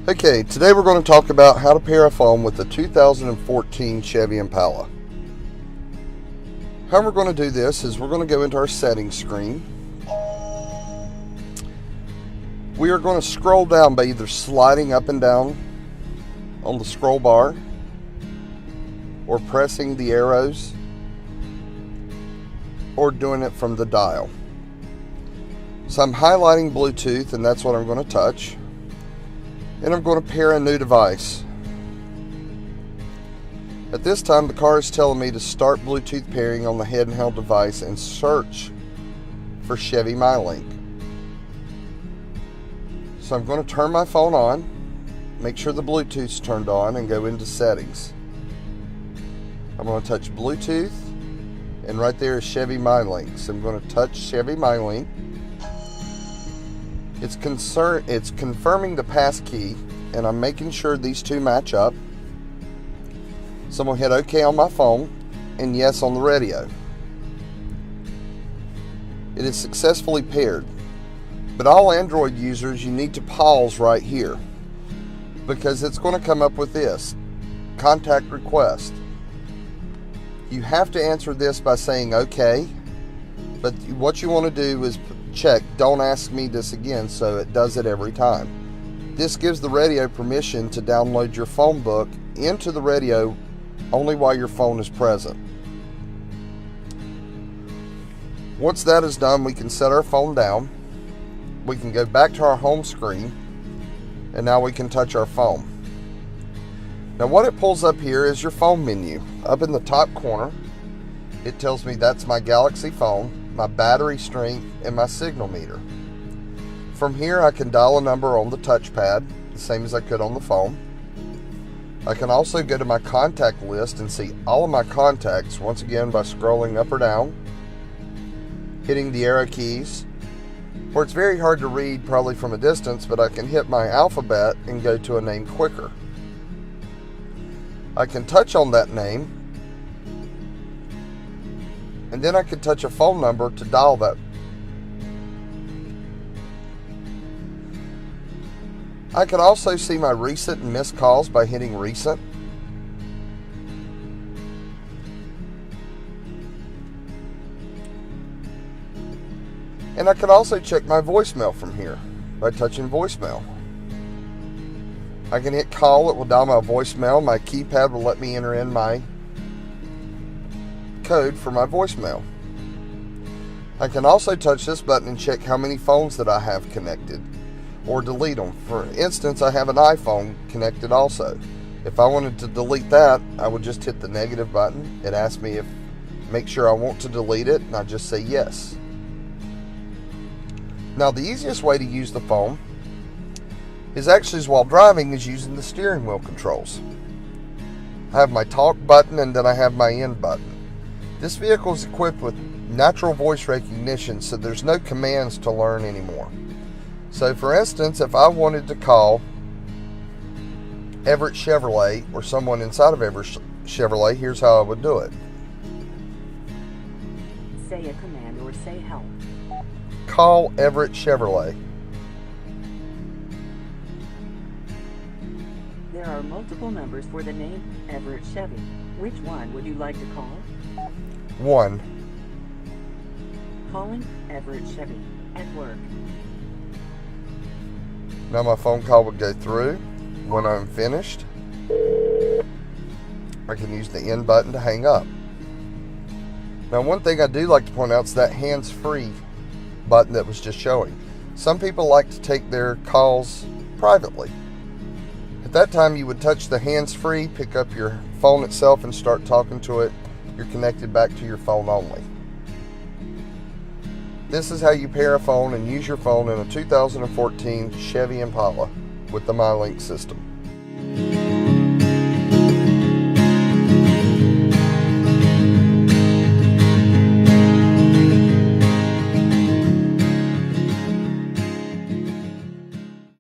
Okay, today we're going to talk about how to pair a phone with the 2014 Chevy Impala. How we're going to do this is we're going to go into our settings screen. We are going to scroll down by either sliding up and down on the scroll bar or pressing the arrows or doing it from the dial. So I'm highlighting Bluetooth, and that's what I'm going to touch. And I'm going to pair a new device. At this time, the car is telling me to start Bluetooth pairing on the handheld device and search for Chevy MyLink. So I'm going to turn my phone on, make sure the Bluetooth's turned on, and go into settings. I'm going to touch Bluetooth, and right there is Chevy MyLink. So I'm going to touch Chevy MyLink. It's confirming the passkey, and I'm making sure these two match up. So I'm going to hit OK on my phone and yes on the radio. It is successfully paired. But all Android users, you need to pause right here, because it's going to come up with this contact request. You have to answer this by saying OK, but what you want to do is check don't ask me this again, so it does it every time. This gives the radio permission to download your phone book into the radio only while your phone is present. Once that is done, we can set our phone down. We can go back to our home screen, and now we can touch our phone. Now what it pulls up here is your phone menu. Up in the top corner, it tells me that's my Galaxy phone, my battery strength, and my signal meter. From here I can dial a number on the touchpad, the same as I could on the phone. I can also go to my contact list and see all of my contacts, once again by scrolling up or down, hitting the arrow keys, or it's very hard to read probably from a distance, but I can hit my alphabet and go to a name quicker. I can touch on that name, and then I can touch a phone number to dial that. I can also see my recent and missed calls by hitting recent. And I can also check my voicemail from here by touching voicemail. I can hit call, it will dial my voicemail. My keypad will let me enter in my code for my voicemail. I can also touch this button and check how many phones that I have connected or delete them. For instance, I have an iPhone connected also. If I wanted to delete that, I would just hit the negative button. It asks me if make sure I want to delete it, and I just say yes. Now the easiest way to use the phone is actually while driving is using the steering wheel controls. I have my talk button, and then I have my end button. This vehicle is equipped with natural voice recognition, so there's no commands to learn anymore. So for instance, if I wanted to call Everett Chevrolet or someone inside of Everett Chevrolet, here's how I would do it. Say a command or say help. Call Everett Chevrolet. There are multiple numbers for the name Everett Chevy. Which one would you like to call? 1. Calling Everett Chevy at work. Now my phone call would go through. When I'm finished, I can use the end button to hang up. Now one thing I do like to point out is that hands-free button that was just showing. Some people like to take their calls privately. At that time you would touch the hands-free, pick up your phone itself and start talking to it. You're connected back to your phone only. This is how you pair a phone and use your phone in a 2014 Chevy Impala with the MyLink system.